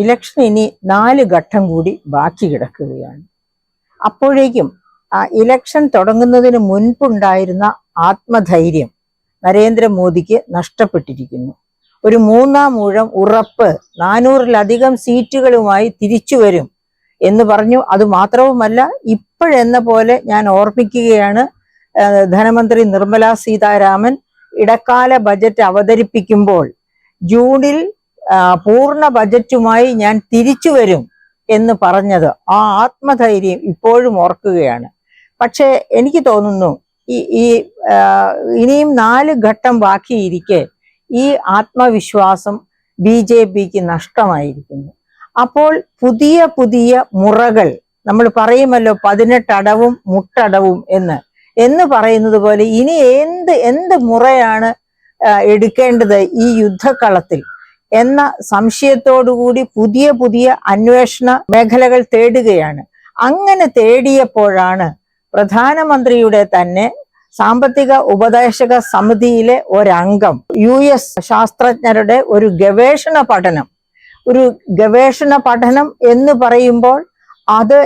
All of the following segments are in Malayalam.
ഇലക്ഷൻ ഇനി 4 ഘട്ടം കൂടി ബാക്കി കിടക്കുകയാണ്. അപ്പോഴേക്കും ഇലക്ഷൻ തുടങ്ങുന്നതിന് മുൻപുണ്ടായിരുന്ന ആത്മധൈര്യം നരേന്ദ്രമോദിക്ക് നഷ്ടപ്പെട്ടിരിക്കുന്നു. ഒരു 3-ാം ഊഴം ഉറപ്പ്, 400-ലധികം സീറ്റുകളുമായി തിരിച്ചു വരും എന്ന് പറഞ്ഞു. അത് മാത്രവുമല്ല, ഇപ്പോഴെന്ന പോലെ ഞാൻ ഓർമ്മിക്കുകയാണ്, ധനമന്ത്രി നിർമ്മല സീതാരാമൻ ഇടക്കാല ബജറ്റ് അവതരിപ്പിക്കുമ്പോൾ ജൂണിൽ പൂർണ്ണ ബജറ്റുമായി ഞാൻ തിരിച്ചു വരും എന്ന് പറഞ്ഞത്, ആ ആത്മധൈര്യം ഇപ്പോഴും ഓർക്കുകയാണ്. പക്ഷെ എനിക്ക് തോന്നുന്നു ഇനിയും 4 ഘട്ടം ബാക്കിയിരിക്കെ ഈ ആത്മവിശ്വാസം BJPക്ക് നഷ്ടമായിരിക്കുന്നു. അപ്പോൾ പുതിയ പുതിയ മുറകൾ, നമ്മൾ പറയുമല്ലോ 18 അടവും മുട്ടടവും എന്ന് പറയുന്നത് പോലെ, ഇനി എന്ത് മുറയാണ് എടുക്കേണ്ടത് ഈ യുദ്ധക്കളത്തിൽ എന്ന സംശയത്തോടുകൂടി പുതിയ പുതിയ അന്വേഷണ മേഖലകൾ തേടുകയാണ്. അങ്ങനെ തേടിയപ്പോഴാണ് പ്രധാനമന്ത്രിയുടെ തന്നെ സാമ്പത്തിക ഉപദേശക സമിതിയിലെ ഒരംഗം US ശാസ്ത്രജ്ഞരുടെ ഒരു ഗവേഷണ പഠനം എന്ന് പറയുമ്പോൾ അത്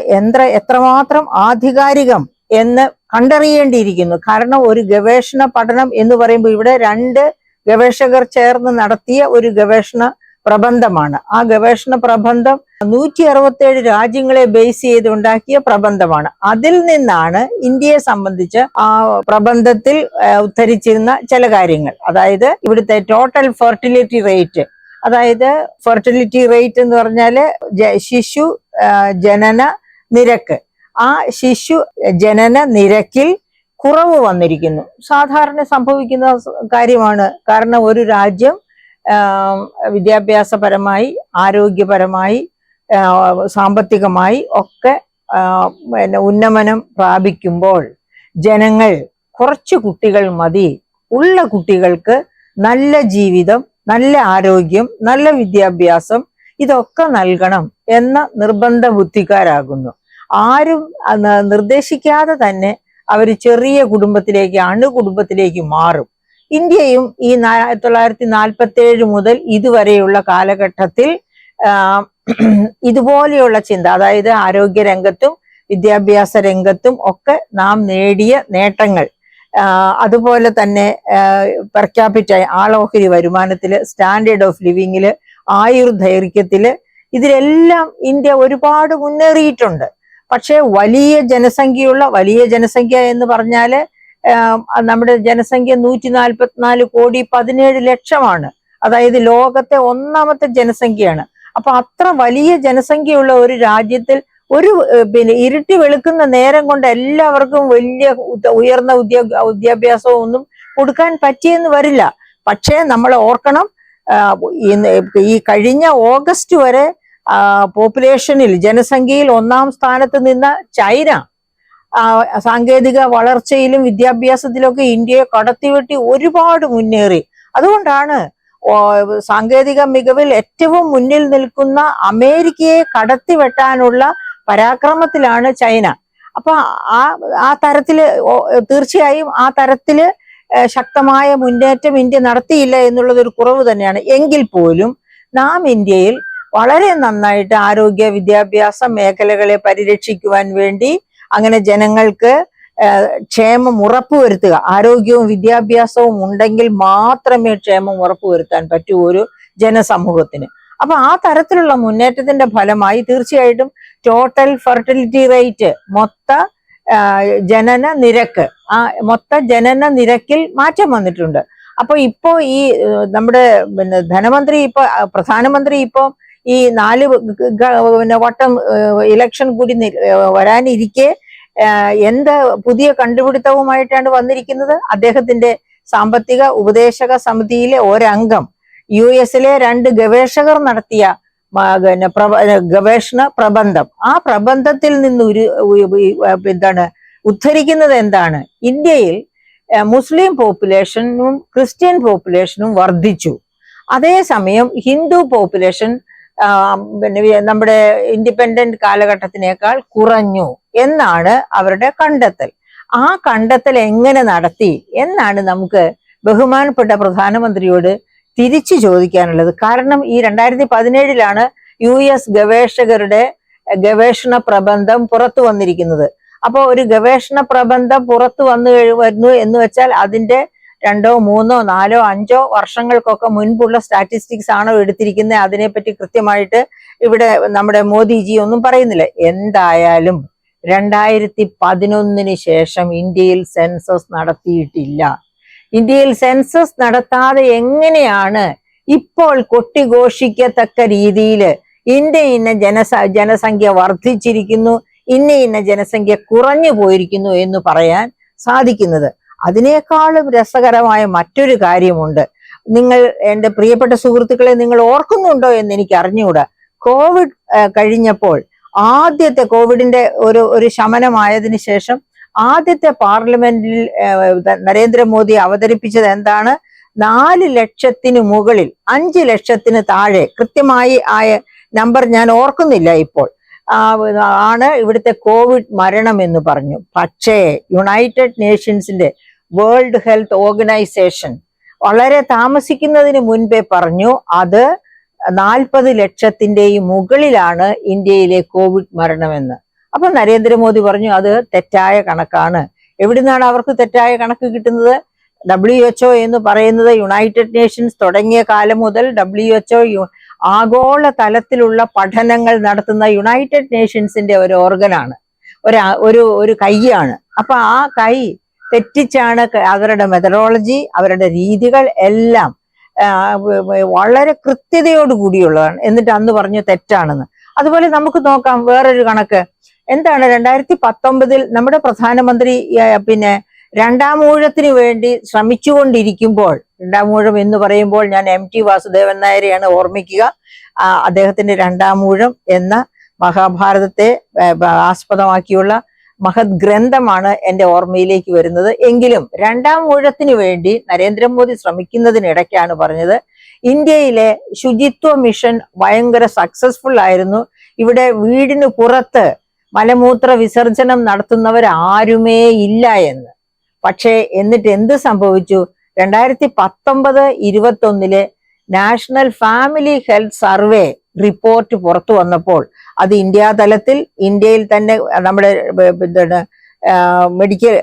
എത്രമാത്രം ആധികാരികം എന്ന് കണ്ടറിയേണ്ടിയിരിക്കുന്നു. കാരണം ഒരു ഗവേഷണ പഠനം എന്ന് പറയുമ്പോൾ ഇവിടെ 2 ഗവേഷകർ ചേർന്ന് നടത്തിയ ഒരു ഗവേഷണ പ്രബന്ധമാണ്. ആ ഗവേഷണ പ്രബന്ധം 167 രാജ്യങ്ങളെ ബേസ് ചെയ്തുണ്ടാക്കിയ പ്രബന്ധമാണ്. അതിൽ നിന്നാണ് ഇന്ത്യയെ സംബന്ധിച്ച് ആ പ്രബന്ധത്തിൽ ഉദ്ധരിച്ചിരുന്ന ചില കാര്യങ്ങൾ. അതായത് ഇവിടുത്തെ ടോട്ടൽ ഫെർട്ടിലിറ്റി റേറ്റ്, അതായത് ഫെർട്ടിലിറ്റി റേറ്റ് എന്ന് പറഞ്ഞാല് ശിശു ജനന നിരക്ക്. ആ ശിശു ജനന നിരക്കിൽ കുറവ് വന്നിരിക്കുന്നു. സാധാരണ സംഭവിക്കുന്ന കാര്യമാണ്. കാരണം ഒരു രാജ്യം വിദ്യാഭ്യാസപരമായി, ആരോഗ്യപരമായി, സാമ്പത്തികമായി ഒക്കെ ഉന്നമനം പ്രാപിക്കുമ്പോൾ ജനങ്ങൾ കുറച്ച് കുട്ടികൾ മതി, ഉള്ള കുട്ടികൾക്ക് നല്ല ജീവിതം, നല്ല ആരോഗ്യം, നല്ല വിദ്യാഭ്യാസം ഇതൊക്കെ നൽകണം എന്ന നിർബന്ധ ബുദ്ധിക്കാരാകുന്നു. ആരും നിർദ്ദേശിക്കാതെ തന്നെ അവർ ചെറിയ കുടുംബത്തിലേക്ക്, അണുകുടുംബത്തിലേക്ക് മാറും. ഇന്ത്യയും ഈ 1947 മുതൽ ഇതുവരെയുള്ള കാലഘട്ടത്തിൽ ഇതുപോലെയുള്ള ചിന്ത, അതായത് ആരോഗ്യ രംഗത്തും വിദ്യാഭ്യാസ രംഗത്തും ഒക്കെ നാം നേടിയ നേട്ടങ്ങൾ, അതുപോലെ തന്നെ പെർ ക്യാപിറ്റ ആളോഹരി വരുമാനത്തില്, സ്റ്റാൻഡേർഡ് ഓഫ് ലിവിങ്ങില്, ആയുർദൈർഘ്യത്തില്, ഇതിലെല്ലാം ഇന്ത്യ ഒരുപാട് മുന്നേറിയിട്ടുണ്ട്. പക്ഷെ വലിയ ജനസംഖ്യ എന്ന് പറഞ്ഞാല് നമ്മുടെ ജനസംഖ്യ 144 കോടി 17 ലക്ഷമാണ്. അതായത് ലോകത്തെ 1ാമത്തെ ജനസംഖ്യയാണ്. അപ്പൊ അത്ര വലിയ ജനസംഖ്യയുള്ള ഒരു രാജ്യത്തിൽ ഇരുട്ടി വെളുക്കുന്ന നേരം കൊണ്ട് എല്ലാവർക്കും വലിയ ഉയർന്ന വിദ്യാഭ്യാസവും ഒന്നും കൊടുക്കാൻ പറ്റിയെന്ന് വരില്ല. പക്ഷേ നമ്മൾ ഓർക്കണം, ഈ കഴിഞ്ഞ ഓഗസ്റ്റ് വരെ പോപ്പുലേഷനിൽ, ജനസംഖ്യയിൽ 1ാം സ്ഥാനത്ത് നിന്ന ചൈന സാങ്കേതിക വളർച്ചയിലും വിദ്യാഭ്യാസത്തിലൊക്കെ ഇന്ത്യയെ കടത്തിവെട്ടി ഒരുപാട് മുന്നേറി. അതുകൊണ്ടാണ് സാങ്കേതിക മികവിൽ ഏറ്റവും മുന്നിൽ നിൽക്കുന്ന അമേരിക്കയെ കടത്തിവെട്ടാനുള്ള പരാക്രമത്തിലാണ് ചൈന. അപ്പൊ ആ തരത്തില് തീർച്ചയായും ആ തരത്തില് ശക്തമായ മുന്നേറ്റം ഇന്ത്യ നടത്തിയില്ല എന്നുള്ളത് ഒരു കുറവ് തന്നെയാണ്. എങ്കിൽ പോലും നാം ഇന്ത്യയിൽ വളരെ നന്നായിട്ട് ആരോഗ്യ വിദ്യാഭ്യാസ മേഖലകളെ പരിരക്ഷിക്കുവാൻ വേണ്ടി, അങ്ങനെ ജനങ്ങൾക്ക് ക്ഷേമം ഉറപ്പുവരുത്തുക, ആരോഗ്യവും വിദ്യാഭ്യാസവും ഉണ്ടെങ്കിൽ മാത്രമേ ക്ഷേമം ഉറപ്പുവരുത്താൻ പറ്റൂ ഒരു ജനസമൂഹത്തിന്. അപ്പൊ ആ തരത്തിലുള്ള മുന്നേറ്റത്തിന്റെ ഫലമായി തീർച്ചയായിട്ടും ടോട്ടൽ ഫെർട്ടിലിറ്റി റേറ്റ്, മൊത്ത ജനന നിരക്കിൽ മാറ്റം വന്നിട്ടുണ്ട്. അപ്പൊ ഇപ്പോ ഈ നമ്മുടെ പ്രധാനമന്ത്രി ഇപ്പോ ഈ 4 വട്ടം ഇലക്ഷൻ കൂടി വരാനിരിക്കെ എന്ത് പുതിയ കണ്ടുപിടുത്തവുമായിട്ടാണ് വന്നിരിക്കുന്നത്? അദ്ദേഹത്തിന്റെ സാമ്പത്തിക ഉപദേശക സമിതിയിലെ ഒരംഗം US-ലെ 2 ഗവേഷകർ നടത്തിയ ഗവേഷണ പ്രബന്ധം, ആ പ്രബന്ധത്തിൽ നിന്ന് ഉദ്ധരിക്കുന്നത് എന്താണ്? ഇന്ത്യയിൽ മുസ്ലിം പോപ്പുലേഷനും ക്രിസ്ത്യൻ പോപ്പുലേഷനും വർദ്ധിച്ചു, അതേസമയം ഹിന്ദു പോപ്പുലേഷൻ നമ്മുടെ ഇൻഡിപെൻഡന്റ് കാലഘട്ടത്തിനേക്കാൾ കുറഞ്ഞു എന്നാണ് അവരുടെ കണ്ടെത്തൽ. ആ കണ്ടെത്തൽ എങ്ങനെ നടത്തി എന്നാണ് നമുക്ക് ബഹുമാനപ്പെട്ട പ്രധാനമന്ത്രിയോട് തിരിച്ചു ചോദിക്കാനുള്ളത്. കാരണം ഈ 2017 US ഗവേഷകരുടെ ഗവേഷണ പ്രബന്ധം പുറത്തു വന്നിരിക്കുന്നത്. അപ്പോൾ ഒരു ഗവേഷണ പ്രബന്ധം പുറത്തു വരുന്നു എന്ന് വെച്ചാൽ അതിന്റെ 2, 3, 4, 5 വർഷങ്ങൾക്കൊക്കെ മുൻപുള്ള സ്റ്റാറ്റിസ്റ്റിക്സ് ആണോ എടുത്തിരിക്കുന്നത്, അതിനെപ്പറ്റി കൃത്യമായിട്ട് ഇവിടെ നമ്മുടെ മോദിജി ഒന്നും പറയുന്നില്ല. എന്തായാലും 2011 ശേഷം ഇന്ത്യയിൽ സെൻസസ് നടത്തിയിട്ടില്ല. ഇന്ത്യയിൽ സെൻസസ് നടത്താതെ എങ്ങനെയാണ് ഇപ്പോൾ കൊട്ടിഘോഷിക്കത്തക്ക രീതിയിൽ ഇന്ന ജനസംഖ്യ വർദ്ധിച്ചിരിക്കുന്നു, ഇന്ന ജനസംഖ്യ കുറഞ്ഞു പോയിരിക്കുന്നു എന്ന് പറയാൻ സാധിക്കുന്നത്? അതിനേക്കാളും രസകരമായ മറ്റൊരു കാര്യമുണ്ട്. നിങ്ങൾ, എൻ്റെ പ്രിയപ്പെട്ട സുഹൃത്തുക്കളെ, നിങ്ങൾ ഓർക്കുന്നുണ്ടോ എന്ന് എനിക്ക് അറിഞ്ഞുകൂടാ. കോവിഡ് കഴിഞ്ഞപ്പോൾ ആദ്യത്തെ കോവിഡിന്റെ ഒരു ശമനമായതിനു ശേഷം ആദ്യത്തെ പാർലമെന്റിൽ നരേന്ദ്രമോദി അവതരിപ്പിച്ചത് എന്താണ്? 4 ലക്ഷത്തിന് മുകളിൽ 5 ലക്ഷത്തിന് താഴെ, കൃത്യമായി ആയ നമ്പർ ഞാൻ ഓർക്കുന്നില്ല ഇപ്പോൾ, ആണ് ഇവിടുത്തെ കോവിഡ് മരണം എന്ന് പറഞ്ഞു. പക്ഷേ യുണൈറ്റഡ് നേഷൻസിന്റെ വേൾഡ് ഹെൽത്ത് ഓർഗനൈസേഷൻ വളരെ താമസിക്കുന്നതിന് മുൻപേ പറഞ്ഞു അത് 40 ലക്ഷത്തിന്റെയും മുകളിലാണ് ഇന്ത്യയിലെ കോവിഡ് മരണമെന്ന്. അപ്പൊ നരേന്ദ്രമോദി പറഞ്ഞു അത് തെറ്റായ കണക്കാണ്. എവിടുന്നാണ് അവർക്ക് തെറ്റായ കണക്ക് കിട്ടുന്നത്? WHO എന്ന് പറയുന്നത് യുണൈറ്റഡ് നേഷൻസ് തുടങ്ങിയ കാലം മുതൽ WHO ആഗോള തലത്തിലുള്ള പഠനങ്ങൾ നടത്തുന്ന യുണൈറ്റഡ് നേഷൻസിന്റെ ഒരു ഓർഗനാണ്, ഒരു കൈയാണ്. അപ്പൊ ആ കൈ തെറ്റിച്ചാണ് അവരുടെ മെത്തഡോളജി, അവരുടെ രീതികൾ എല്ലാം വളരെ കൃത്യതയോടുകൂടിയുള്ളതാണ്. എന്നിട്ട് അന്ന് പറഞ്ഞു തെറ്റാണെന്ന്. അതുപോലെ നമുക്ക് നോക്കാം വേറൊരു കണക്ക്. എന്താണ് 2019 നമ്മുടെ പ്രധാനമന്ത്രി രണ്ടാം ഊഴത്തിന് വേണ്ടി ശ്രമിച്ചുകൊണ്ടിരിക്കുമ്പോൾ, രണ്ടാം ഊഴം എന്ന് പറയുമ്പോൾ ഞാൻ MT വാസുദേവൻ നായരെയാണ് ഓർമ്മിക്കുക. അദ്ദേഹത്തിന്റെ രണ്ടാം ഊഴം എന്ന മഹാഭാരതത്തെ ആസ്പദമാക്കിയുള്ള മഹത് ഗ്രന്ഥമാണ് എൻ്റെ ഓർമ്മയിലേക്ക് വരുന്നത്. എങ്കിലും രണ്ടാം ഊഴത്തിന് വേണ്ടി നരേന്ദ്രമോദി ശ്രമിക്കുന്നതിനിടയ്ക്കാണ് പറഞ്ഞത് ഇന്ത്യയിലെ ശുചിത്വ മിഷൻ ഭയങ്കര സക്സസ്ഫുൾ ആയിരുന്നു. ഇവിടെ വീടിന് പുറത്ത് മലമൂത്ര വിസർജനം നടത്തുന്നവർ ആരുമേ ഇല്ല എന്ന്. പക്ഷേ എന്നിട്ട് എന്ത് സംഭവിച്ചു? 2019-21 national family health survey report പുറത്തു വന്നപ്പോൾ അത് ഇന്ത്യ തലത്തിൽ, ഇന്ത്യയിൽ തന്നെ നമ്മുടെ മെഡിക്കൽ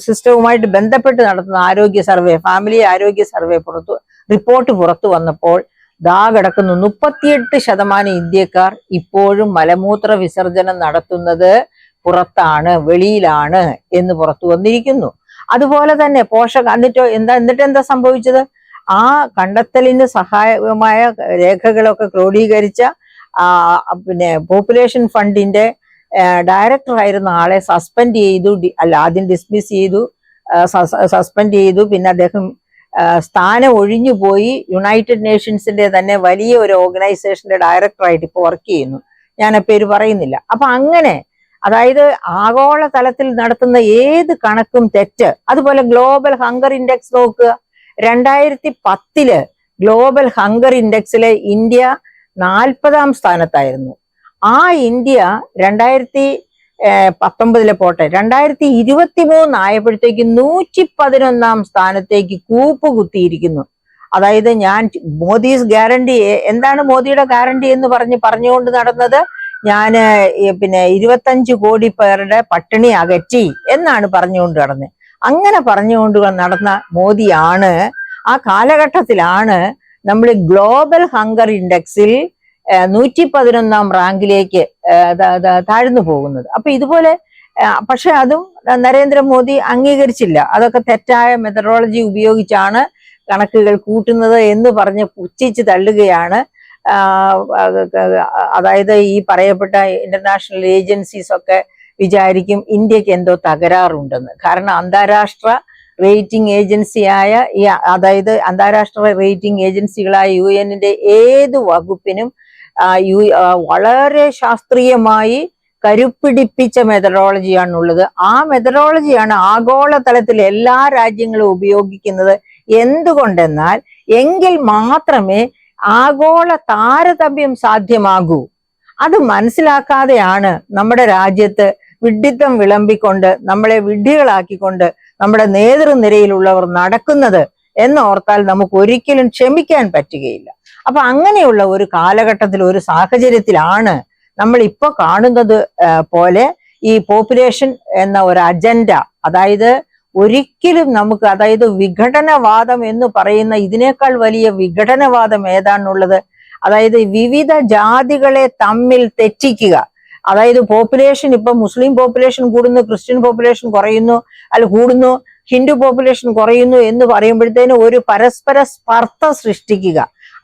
സിസ്റ്റവുമായിട്ട് ബന്ധപ്പെട്ട് നടത്തുന്ന ആരോഗ്യ സർവേ, ഫാമിലി ആരോഗ്യ സർവേ റിപ്പോർട്ട് പുറത്തു വന്നപ്പോൾ കിടക്കുന്നു 38% ഇന്ത്യക്കാർ ഇപ്പോഴും മലമൂത്ര വിസർജനം നടത്തുന്നത് പുറത്താണ്, വെളിയിലാണ് എന്ന് പുറത്തു വന്നിരിക്കുന്നു. അതുപോലെ തന്നെ എന്നിട്ട് എന്താ സംഭവിച്ചത്? ആ കണ്ടെത്തലിന് സഹായകമായ രേഖകളൊക്കെ ക്രോഡീകരിച്ച പോപ്പുലേഷൻ ഫണ്ടിന്റെ ഡയറക്ടർ ആയിരുന്ന ആളെ സസ്പെൻഡ് ചെയ്തു. ആദ്യം ഡിസ്മിസ് ചെയ്തു, സസ്പെൻഡ് ചെയ്തു. പിന്നെ അദ്ദേഹം സ്ഥാനം ഒഴിഞ്ഞു പോയി. യുണൈറ്റഡ് നേഷൻസിന്റെ തന്നെ വലിയ ഒരു ഓർഗനൈസേഷന്റെ ഡയറക്ടറായിട്ട് ഇപ്പോൾ വർക്ക് ചെയ്യുന്നു. ഞാൻ ആ പേര് പറയുന്നില്ല. അപ്പൊ അങ്ങനെ, അതായത് ആഗോള തലത്തിൽ നടത്തുന്ന ഏത് കണക്കും തെറ്റ്. അതുപോലെ ഗ്ലോബൽ ഹങ്കർ ഇൻഡെക്സ് നോക്കുക. 2010 ഗ്ലോബൽ ഹങ്കർ ഇൻഡെക്സിലെ ഇന്ത്യ 40ാം സ്ഥാനത്തായിരുന്നു. ആ ഇന്ത്യ 2019 പോട്ടെ, 2023 ആയപ്പോഴത്തേക്ക് 111ാം സ്ഥാനത്തേക്ക് കൂപ്പുകുത്തിയിരിക്കുന്നു. അതായത് ഞാൻ മോദീസ് ഗ്യാരണ്ടി, എന്താണ് മോദിയുടെ ഗ്യാരണ്ടി എന്ന് പറഞ്ഞുകൊണ്ട് നടന്നത്? ഞാൻ 25 കോടി പേരുടെ പട്ടിണി അകറ്റി എന്നാണ് പറഞ്ഞുകൊണ്ട് നടന്നത്. അങ്ങനെ പറഞ്ഞുകൊണ്ട് നടന്ന മോദിയാണ്, ആ കാലഘട്ടത്തിലാണ് നമ്മൾ ഗ്ലോബൽ ഹങ്കർ ഇൻഡെക്സിൽ 111ാം റാങ്കിലേക്ക് താഴ്ന്നു പോകുന്നത്. അപ്പൊ ഇതുപോലെ, പക്ഷെ അതും നരേന്ദ്രമോദി അംഗീകരിച്ചില്ല. അതൊക്കെ തെറ്റായ മെത്തഡോളജി ഉപയോഗിച്ചാണ് കണക്കുകൾ കൂട്ടുന്നത് എന്ന് പറഞ്ഞ് പുച്ഛിച്ച് തള്ളുകയാണ്. അതായത് ഈ പറയപ്പെട്ട ഇന്റർനാഷണൽ ഏജൻസീസ് ഒക്കെ വിചാരിക്കും ഇന്ത്യക്ക് എന്തോ തകരാറുണ്ടെന്ന്. കാരണം അന്താരാഷ്ട്ര റേറ്റിംഗ് ഏജൻസിയായ അതായത് അന്താരാഷ്ട്ര റേറ്റിംഗ് ഏജൻസികളായ UN-ന്റെ ഏത് വകുപ്പിനും വളരെ ശാസ്ത്രീയമായി കരുപ്പിടിപ്പിച്ച മെത്തഡോളജിയാണുള്ളത്. ആ മെത്തഡോളജിയാണ് ആഗോള തലത്തിൽ എല്ലാ രാജ്യങ്ങളും ഉപയോഗിക്കുന്നത്. എന്തുകൊണ്ടെന്നാൽ എങ്കിൽ മാത്രമേ ആഗോള താരതമ്യം സാധ്യമാകൂ. അത് മനസ്സിലാക്കാതെയാണ് നമ്മുടെ രാജ്യത്ത് വിഡ്ഢിത്തം വിളമ്പിക്കൊണ്ട്, നമ്മളെ വിഡ്ഢികളാക്കിക്കൊണ്ട് നമ്മുടെ നേതൃനിരയിലുള്ളവർ നടക്കുന്നത് എന്നോർത്താൽ നമുക്ക് ഒരിക്കലും ക്ഷമിക്കാൻ പറ്റുകയില്ല. അപ്പൊ അങ്ങനെയുള്ള ഒരു കാലഘട്ടത്തിൽ, ഒരു സാഹചര്യത്തിലാണ് നമ്മൾ ഇപ്പൊ കാണുന്നത് പോലെ ഈ പോപ്പുലേഷൻ എന്ന ഒരു അജണ്ട, അതായത് ഒരിക്കലും നമുക്ക്, അതായത് വിഘടനവാദം എന്ന് പറയുന്ന ഇതിനേക്കാൾ വലിയ വിഘടനവാദം ഏതാണുള്ളത്? അതായത് വിവിധ ജാതികളെ തമ്മിൽ തെറ്റിക്കുക. അതായത് പോപ്പുലേഷൻ, ഇപ്പൊ മുസ്ലിം പോപ്പുലേഷൻ കൂടുന്നു, ക്രിസ്ത്യൻ പോപ്പുലേഷൻ കുറയുന്നു, കൂടുന്നു, ഹിന്ദു പോപ്പുലേഷൻ കുറയുന്നു എന്ന് പറയുമ്പോഴത്തേന് ഒരു പരസ്പര സ്പർദ്ധ സൃഷ്ടിക്കുക.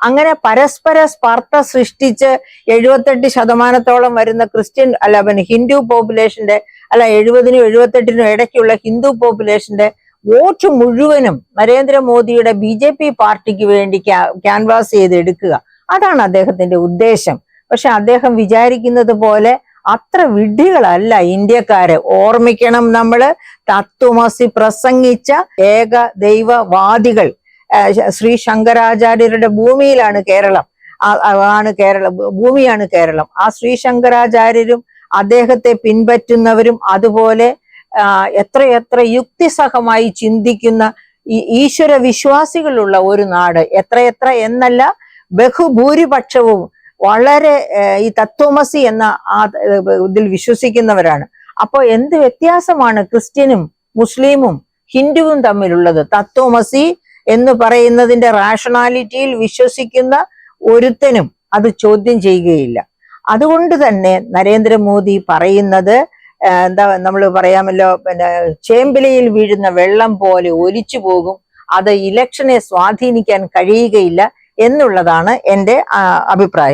അങ്ങനെ പരസ്പര സ്പർദ്ധ സൃഷ്ടിച്ച് 78% വരുന്ന ക്രിസ്ത്യൻ ഹിന്ദു പോപ്പുലേഷന്റെ 70-നും 78-നും ഇടയ്ക്കുള്ള ഹിന്ദു പോപ്പുലേഷന്റെ വോട്ട് മുഴുവനും നരേന്ദ്രമോദിയുടെ BJP പാർട്ടിക്ക് വേണ്ടി ക്യാൻവാസ് ചെയ്ത് എടുക്കുക. അതാണ് അദ്ദേഹത്തിന്റെ ഉദ്ദേശം. പക്ഷെ അദ്ദേഹം വിചാരിക്കുന്നത് പോലെ അത്ര വിഡ്ഢികളല്ല ഇന്ത്യക്കാര്. ഓർമ്മിക്കണം, നമ്മള് തത്വമസി പ്രസംഗിച്ച ഏക ദൈവവാദികൾ ശ്രീ ശങ്കരാചാര്യരുടെ ഭൂമിയിലാണ് കേരളം, ഭൂമിയാണ് കേരളം. ആ ശ്രീ ശങ്കരാചാര്യരും അദ്ദേഹത്തെ പിൻപറ്റുന്നവരും അതുപോലെ എത്രയെത്ര യുക്തിസഹമായി ചിന്തിക്കുന്ന ഈശ്വര വിശ്വാസികളുള്ള ഒരു നാട്, എത്രയെത്ര എന്നല്ല ബഹുഭൂരിപക്ഷവും വളരെ ഈ തത്വമസി എന്ന ഇതിൽ വിശ്വസിക്കുന്നവരാണ്. അപ്പൊ എന്ത് വ്യത്യാസമാണ് ക്രിസ്ത്യനും മുസ്ലിമും ഹിന്ദുവും തമ്മിലുള്ളത്? തത്വമസി എന്ന് പറയുന്നതിന്റെ റാഷണാലിറ്റിയിൽ വിശ്വസിക്കുന്ന ഒരുത്തനും അത് ചോദ്യം ചെയ്യുകയില്ല. അതുകൊണ്ട് തന്നെ നരേന്ദ്രമോദി പറയുന്നത് എന്താ, നമ്മൾ പറയാമല്ലോ, ചേമ്പിലയിൽ വീഴുന്ന വെള്ളം പോലെ ഒലിച്ചു പോകും, അത് ഇലക്ഷനെ സ്വാധീനിക്കാൻ കഴിയുകയില്ല എന്നുള്ളതാണ് എൻ്റെ അഭിപ്രായം.